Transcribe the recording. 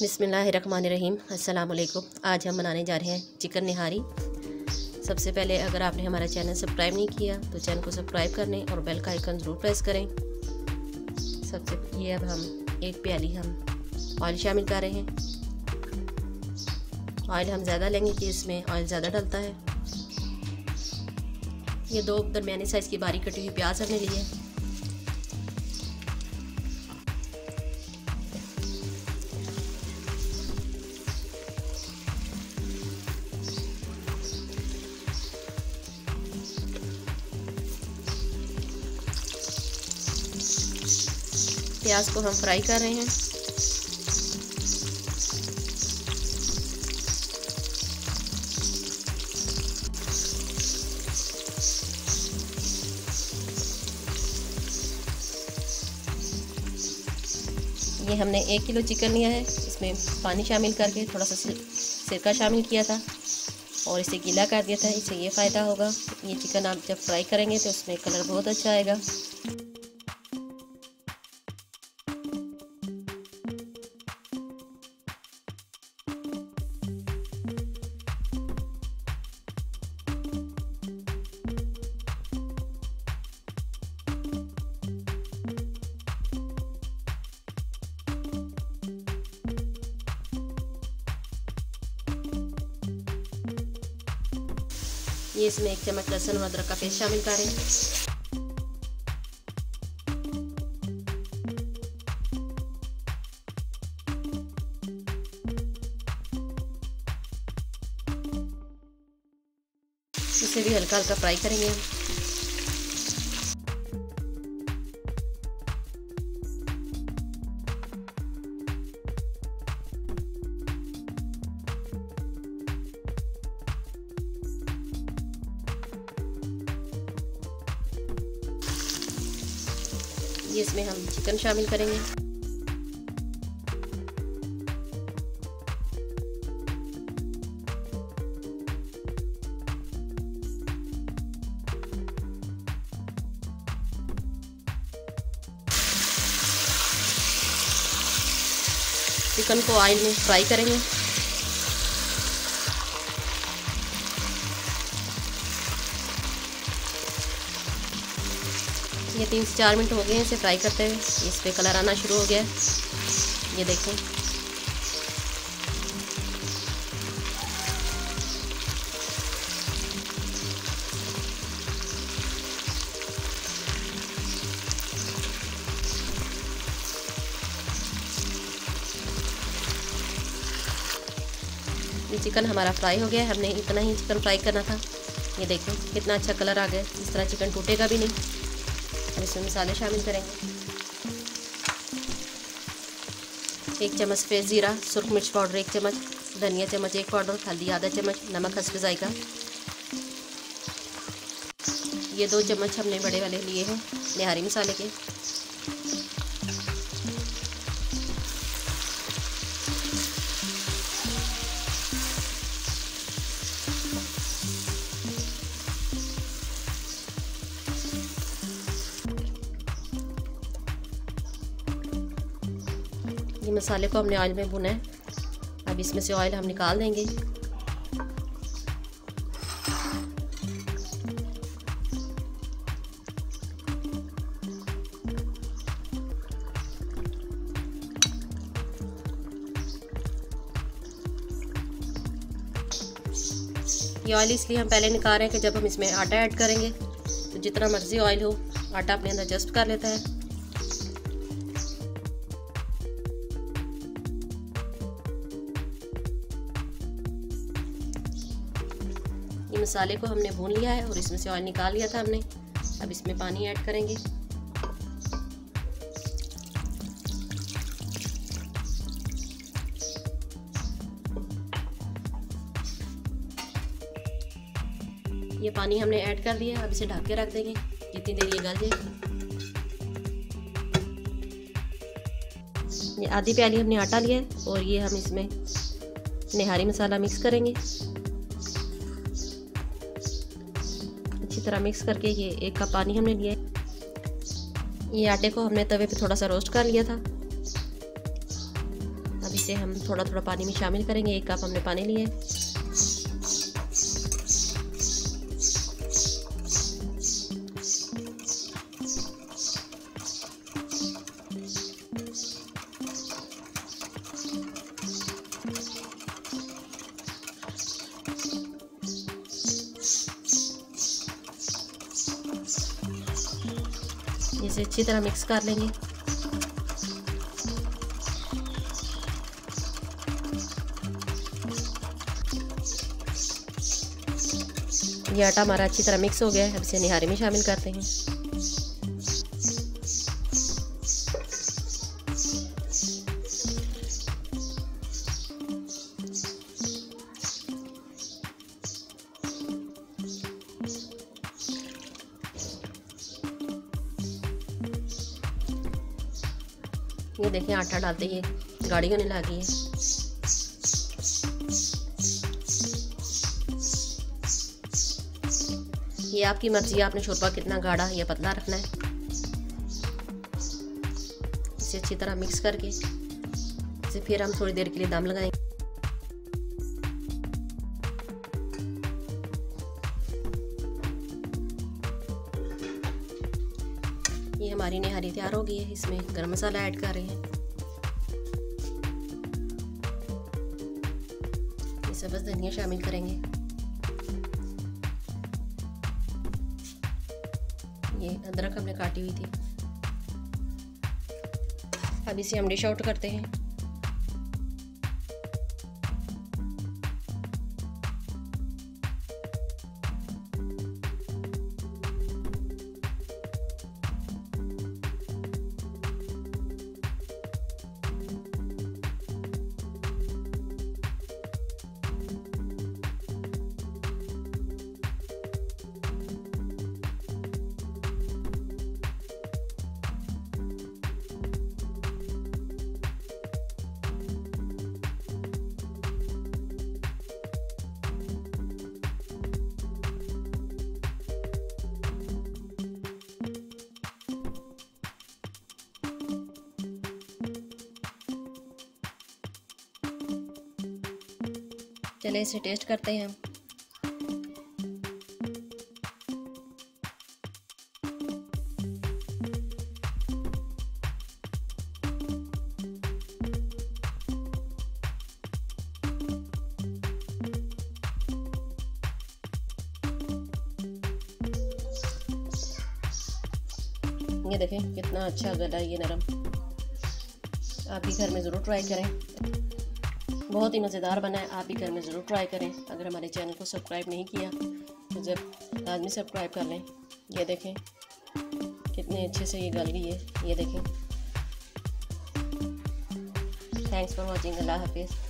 बिस्मिल्लाहिर्रहमानिर्रहीम। अस्सलाम वालेकुम। आज हम बनाने जा रहे हैं चिकन निहारी। सबसे पहले अगर आपने हमारा चैनल सब्सक्राइब नहीं किया तो चैनल को सब्सक्राइब कर लें और बेल का आइकन ज़रूर प्रेस करें। सबसे ये अब हम एक प्याली हम ऑयल शामिल कर रहे हैं। ऑयल हम ज़्यादा लेंगे कि इसमें ऑयल ज़्यादा डलता है। ये 2 दरमियानी साइज़ की बारीक कटी हुई प्याज हमने ली है। प्याज को हम फ्राई कर रहे हैं। ये हमने 1 किलो चिकन लिया है। इसमें पानी शामिल करके थोड़ा सा सिरका शामिल किया था और इसे गीला कर दिया था। इससे ये फ़ायदा होगा, ये चिकन आप जब फ्राई करेंगे तो उसमें कलर बहुत अच्छा आएगा। ये इसमें 1 चम्मच लहसुन और अदरक का पेस्ट शामिल करें। इसे भी हल्का हल्का फ्राई करेंगे। ये इसमें हम चिकन शामिल करेंगे। चिकन को ऑयल में फ्राई करेंगे। ये 3 से 4 मिनट हो गए हैं इसे फ्राई करते हुए। इस पे कलर आना शुरू हो गया है, ये देखें। ये चिकन हमारा फ्राई हो गया है। हमने इतना ही चिकन फ्राई करना था। ये देखें कितना अच्छा कलर आ गया। इस तरह चिकन टूटेगा भी नहीं। अब इसमें मसाले शामिल करेंगे। 1 चम्मच सफ़ेद ज़ीरा, सुरख मिर्च पाउडर 1 चम्मच, धनिया चम्मच 1 पाउडर, हल्दी आधा चम्मच, नमक हस्ब ज़ायक़ा। ये 2 चम्मच हमने बड़े वाले लिए हैं निहारी मसाले के। ये मसाले को हमने ऑयल में भुना है। अब इसमें से ऑयल हम निकाल देंगे। ये ऑयल इसलिए हम पहले निकाल रहे हैं कि जब हम इसमें आटा ऐड करेंगे तो जितना मर्ज़ी ऑयल हो आटा अपने अंदर एडजस्ट कर लेता है। ये मसाले को हमने भून लिया है और इसमें से ऑयल निकाल लिया था हमने। अब इसमें पानी ऐड करेंगे। ये पानी हमने ऐड कर दिया। अब इसे ढक के रख देंगे जितनी देर ये गल जाए। ये आधी प्याली हमने आटा लिया है और ये हम इसमें निहारी मसाला मिक्स करेंगे। अच्छी तरह मिक्स करके ये 1 कप पानी हमने लिया है। ये आटे को हमने तवे पे थोड़ा सा रोस्ट कर लिया था। अब इसे हम थोड़ा थोड़ा पानी में शामिल करेंगे। 1 कप हमने पानी लिए। इसे अच्छी तरह मिक्स कर लेंगे। ये आटा हमारा अच्छी तरह मिक्स हो गया है। अब इसे निहारी में शामिल करते हैं। ये देखिए आटा डालते ही गाढ़ी होने लगी है। ये आपकी मर्जी है, आपने शोरबा कितना गाढ़ा या पतला रखना है। इसे अच्छी तरह मिक्स करके इसे फिर हम थोड़ी देर के लिए दम लगाएंगे। ये हमारी निहारी तैयार हो गई है। इसमें गरम मसाला ऐड कर रहे हैं। इसे बस धनिया शामिल करेंगे। ये अदरक हमने काटी हुई थी। अब इसे हम डिश आउट करते हैं। चलिए इसे टेस्ट करते हैं। ये देखें कितना अच्छा गला है, ये नरम। आप भी घर में ज़रूर ट्राई करें। बहुत ही मज़ेदार बना है। आप भी घर में ज़रूर ट्राई करें। अगर हमारे चैनल को सब्सक्राइब नहीं किया तो जब लाजमी सब्सक्राइब कर लें। ये देखें कितने अच्छे से ये गल गई है। ये देखें। Thanks for watching. अल्लाह हाफिज़।